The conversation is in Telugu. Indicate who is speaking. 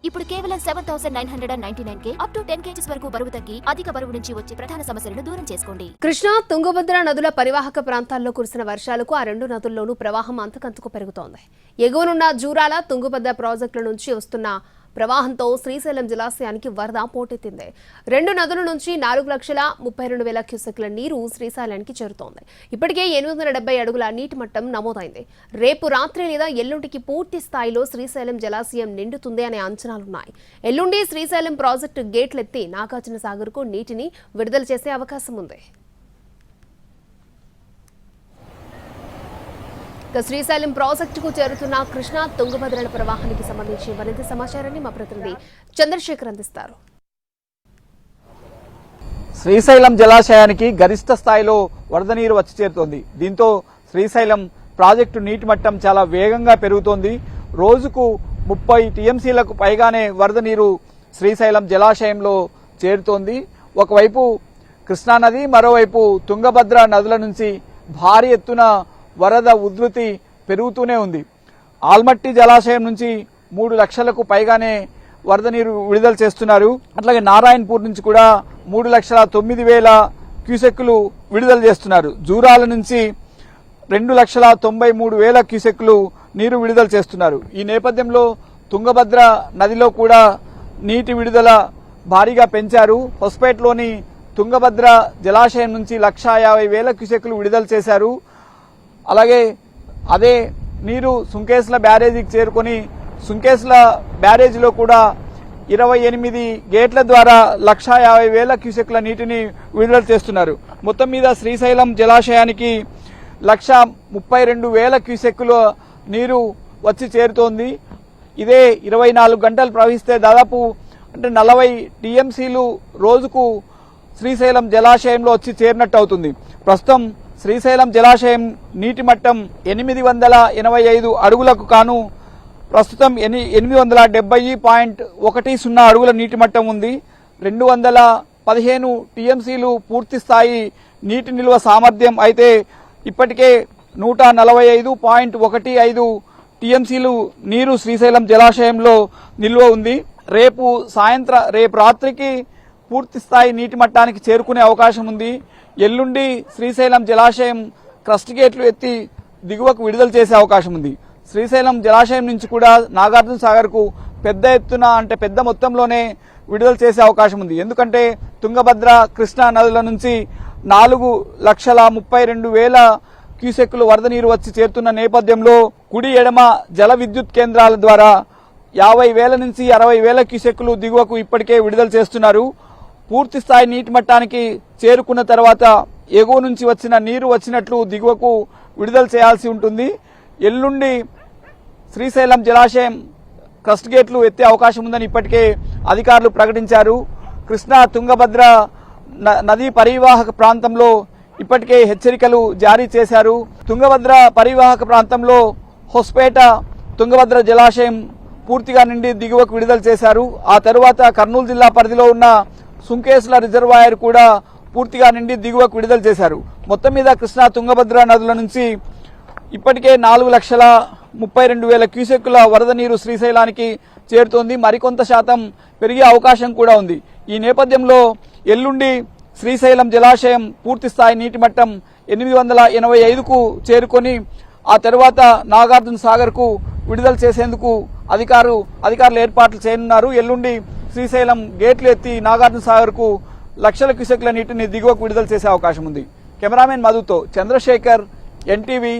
Speaker 1: ఇప్పుడు కేవలం 7,999 అప్ టు 10 kgs వరకు బరువు తగ్గి అధిక బరువు నుంచి వచ్చే ప్రధాన సమస్యలను దూరం చేసుకోండి.
Speaker 2: కృష్ణా, తుంగభద్ర నదుల పరివాహక ప్రాంతాల్లో కురిసిన వర్షాలకు ఆ రెండు నదుల్లోనూ ప్రవాహం అంతకంతకు పెరుగుతోంది. ఎగువనున్న జూరాల, తుంగభద్ర ప్రాజెక్టుల నుంచి వస్తున్న ప్రవాహంతో శ్రీశైలం జలాశయానికి వరద పోటెత్తింది. రెండు నదుల నుంచి 4,32,000 క్యూసెక్ల నీరు శ్రీశైలానికి చేరుతోంది. ఇప్పటికే 870 అడుగుల నీటి మట్టం నమోదైంది. రేపు రాత్రి లేదా ఎల్లుండికి పూర్తి స్థాయిలో శ్రీశైలం జలాశయం నిండుతుంది అనే అంచనాలున్నాయి. ఎల్లుండి శ్రీశైలం ప్రాజెక్టు గేట్లెత్తి నాగార్జున సాగర్కు నీటిని విడుదల చేసే అవకాశం ఉంది. శ్రీశైలం ప్రాజెక్టుకు చేరుతున్న కృష్ణా, తుంగభద్రల ప్రవాహానికి సంబంధించి మరింత సమాచారాన్ని మా ప్రతినిధి చంద్రశేఖర్ అందిస్తారు.
Speaker 3: శ్రీశైలం జలాశయానికి గరిష్ట స్థాయిలో వరద నీరు వచ్చి చేరుతోంది. దీంతో శ్రీశైలం ప్రాజెక్టు నీటి మట్టం చాలా వేగంగా పెరుగుతోంది. రోజుకు 30 టీఎంసీలకు పైగానే వరద నీరు శ్రీశైలం జలాశయంలో చేరుతోంది. ఒకవైపు కృష్ణానది, మరోవైపు తుంగభద్ర నదుల నుంచి భారీ ఎత్తున వరద ఉధృతి పెరుగుతూనే ఉంది. ఆల్మట్టి జలాశయం నుంచి 3 లక్షలకు పైగానే వరద నీరు విడుదల చేస్తున్నారు. అట్లాగే నారాయణపూర్ నుంచి కూడా 3,09,000 క్యూసెక్కులు విడుదల చేస్తున్నారు. జూరాల నుంచి 2,93,000 క్యూసెక్కులు నీరు విడుదల చేస్తున్నారు. ఈ నేపథ్యంలో తుంగభద్ర నదిలో కూడా నీటి విడుదల భారీగా పెంచారు. హొస్పేట్లోని తుంగభద్ర జలాశయం నుంచి 1,50,000 క్యూసెక్కులు విడుదల చేశారు. అలాగే అదే నీరు సుంకేశ్ల బ్యారేజీకి చేరుకొని సుంకేశ్ల బ్యారేజీలో కూడా 28 గేట్ల ద్వారా 1,50,000 క్యూసెక్ల నీటిని విడుదల చేస్తున్నారు. మొత్తం మీద శ్రీశైలం జలాశయానికి 1,32,000 క్యూసెక్కుల నీరు వచ్చి చేరుతోంది. ఇదే 24 గంటలు ప్రవహిస్తే దాదాపు 40 టీఎంసీలు రోజుకు శ్రీశైలం జలాశయంలో వచ్చి చేరినట్టు అవుతుంది. ప్రస్తుతం శ్రీశైలం జలాశయం నీటి మట్టం 885 అడుగులకు కాను ప్రస్తుతం 870.10 అడుగుల నీటి మట్టం ఉంది. 215 టీఎంసీలు పూర్తి స్థాయి నీటి నిల్వ సామర్థ్యం అయితే ఇప్పటికే 145.15 టీఎంసీలు నీరు శ్రీశైలం జలాశయంలో నిల్వ ఉంది. రేపు రాత్రికి పూర్తి స్థాయి నీటి మట్టానికి చేరుకునే అవకాశం ఉంది. ఎల్లుండి శ్రీశైలం జలాశయం క్రస్ట్ గేట్లు ఎత్తి దిగువకు విడుదల చేసే అవకాశం ఉంది. శ్రీశైలం జలాశయం నుంచి కూడా నాగార్జున సాగర్ కు పెద్ద మొత్తంలోనే విడుదల చేసే అవకాశం ఉంది. ఎందుకంటే తుంగభద్ర, కృష్ణా నదుల నుంచి 4,32,000 క్యూసెక్కులు వరద నీరు వచ్చి చేరుతున్న నేపథ్యంలో కుడి ఎడమ జల విద్యుత్ కేంద్రాల ద్వారా 50,000 నుంచి 60,000 క్యూసెక్కులు దిగువకు ఇప్పటికే విడుదల చేస్తున్నారు. పూర్తి స్థాయి నీటి మట్టానికి చేరుకున్న తర్వాత ఎగువ నుంచి వచ్చిన నీరు వచ్చినట్లు దిగువకు విడుదల చేయాల్సి ఉంటుంది. ఎల్లుండి శ్రీశైలం జలాశయం క్రస్ట్ గేట్లు ఎత్తే అవకాశం ఉందని ఇప్పటికే అధికారులు ప్రకటించారు. కృష్ణా, తుంగభద్ర నదీ పరివాహక ప్రాంతంలో ఇప్పటికే హెచ్చరికలు జారీ చేశారు. తుంగభద్ర పరివాహక ప్రాంతంలో హొస్పేట తుంగభద్ర జలాశయం పూర్తిగా నిండి దిగువకు విడుదల చేశారు. ఆ తరువాత కర్నూలు జిల్లా పరిధిలో ఉన్న సుంకేశ్ల రిజర్వాయర్ కూడా పూర్తిగా నిండి దిగువకు విడుదల చేశారు. మొత్తం మీద కృష్ణా, తుంగభద్ర నదుల నుంచి ఇప్పటికే 4,32,000 క్యూసెక్కుల వరద నీరు శ్రీశైలానికి చేరుతోంది. మరికొంత శాతం పెరిగే అవకాశం కూడా ఉంది. ఈ నేపథ్యంలో ఎల్లుండి శ్రీశైలం జలాశయం పూర్తి స్థాయి నీటి మట్టం 885కు చేరుకొని ఆ తర్వాత నాగార్జున సాగర్ కు విడుదల చేసేందుకు అధికారులు ఏర్పాట్లు చేయనున్నారు. ఎల్లుండి శ్రీశైలం గేట్లు ఎత్తి నాగార్జున సాగర్ కు లక్షల క్యూసెక్ల నీటిని దిగువకు విడుదల చేసే అవకాశం ఉంది. కెమెరామెన్ మధుతో చంద్రశేఖర్, ఎన్టీవీ.